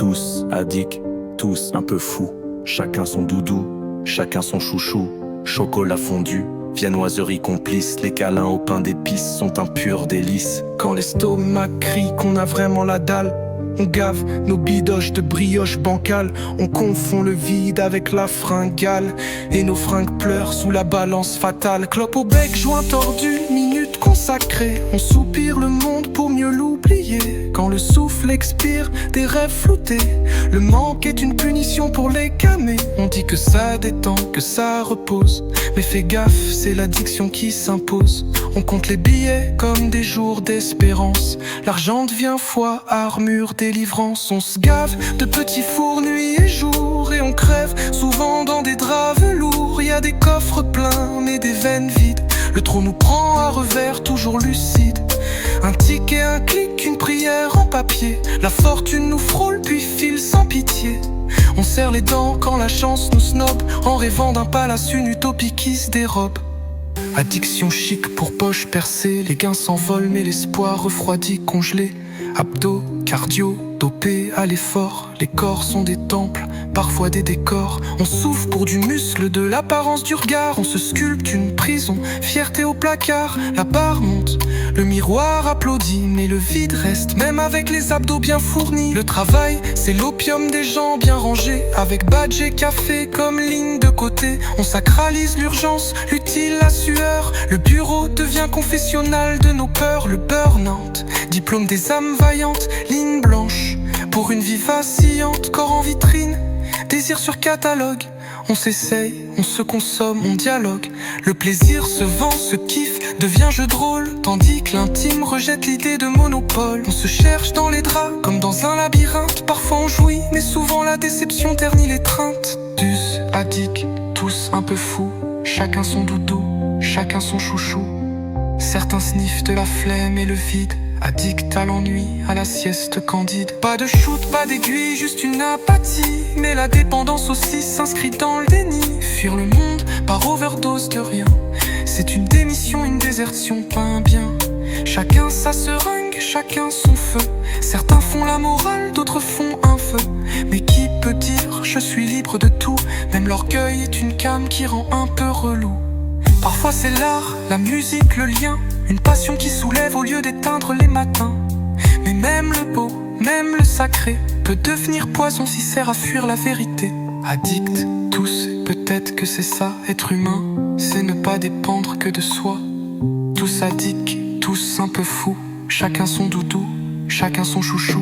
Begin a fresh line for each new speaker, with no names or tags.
Tous addicts, tous un peu fous. Chacun son doudou, chacun son chouchou. Chocolat fondu, viennoiserie complice. Les câlins au pain d'épices sont un pur délice. Quand l'estomac crie qu'on a vraiment la dalle, on gave nos bidoches de brioche bancale. On confond le vide avec la fringale, et nos fringues pleurent sous la balance fatale. Clope au bec, joint tordu, minute consacrée. On soupire le monde pour mieux l'oublier. Quand le souffle expire, des rêves floutés. Le manque est une punition pour les camés. On dit que ça détend, que ça repose, mais fais gaffe, c'est l'addiction qui s'impose. On compte les billets comme des jours d'espérance. L'argent devient foi, armure, délivrance. On se gave de petits fours nuit et jour, et on crève souvent dans des draps velours. Y a des coffres pleins mais des veines vides. Le trou nous prend à revers, toujours lucide. Un tic et un clic, une prière en papier. La fortune nous frôle puis file sans pitié. On serre les dents quand la chance nous snob, en rêvant d'un palace, une utopie qui se dérobe. Addiction chic pour poche percée. Les gains s'envolent mais l'espoir refroidi, congelé. Abdos, cardio, dopé à l'effort. Les corps sont des temples, parfois des décors. On souffre pour du muscle, de l'apparence du regard. On se sculpte une prison, fierté au placard. La barre monte, le miroir applaudit, mais le vide reste, même avec les abdos bien fournis. Le travail, c'est l'opium des gens bien rangés, avec badge et café comme ligne de côté. On sacralise l'urgence, l'utile, la sueur. Le bureau devient confessionnal de nos peurs. Le burn-out, diplôme des âmes vaillantes. Ligne blanche, pour une vie vacillante. Corps en vitrine, désir sur catalogue. On s'essaye, on se consomme, on dialogue. Le plaisir se vend, se kiffe, devient jeu de rôle, tandis que l'intime rejette l'idée de monopole. On se cherche dans les draps, comme dans un labyrinthe. Parfois on jouit, mais souvent la déception ternit l'étreinte. Tous addicts, tous un peu fous. Chacun son doudou, chacun son chouchou. Certains sniffent de la flemme et le vide, addict à l'ennui, à la sieste candide. Pas de shoot, pas d'aiguille, juste une apathie. Mais la dépendance aussi s'inscrit dans le déni. Fuir le monde par overdose de rien, c'est une démission, une désertion, pas un bien. Chacun sa seringue, chacun son feu. Certains font la morale, d'autres font un feu. Mais qui peut dire je suis libre de tout? Même l'orgueil est une came qui rend un peu relou. Parfois c'est l'art, la musique, le lien, une passion qui soulève au lieu d'éteindre les matins. Mais même le beau, même le sacré, peut devenir poison si sert à fuir la vérité. Addicts, tous, peut-être que c'est ça, être humain, c'est ne pas dépendre que de soi. Tous addicts, tous un peu fous, chacun son doudou, chacun son chouchou.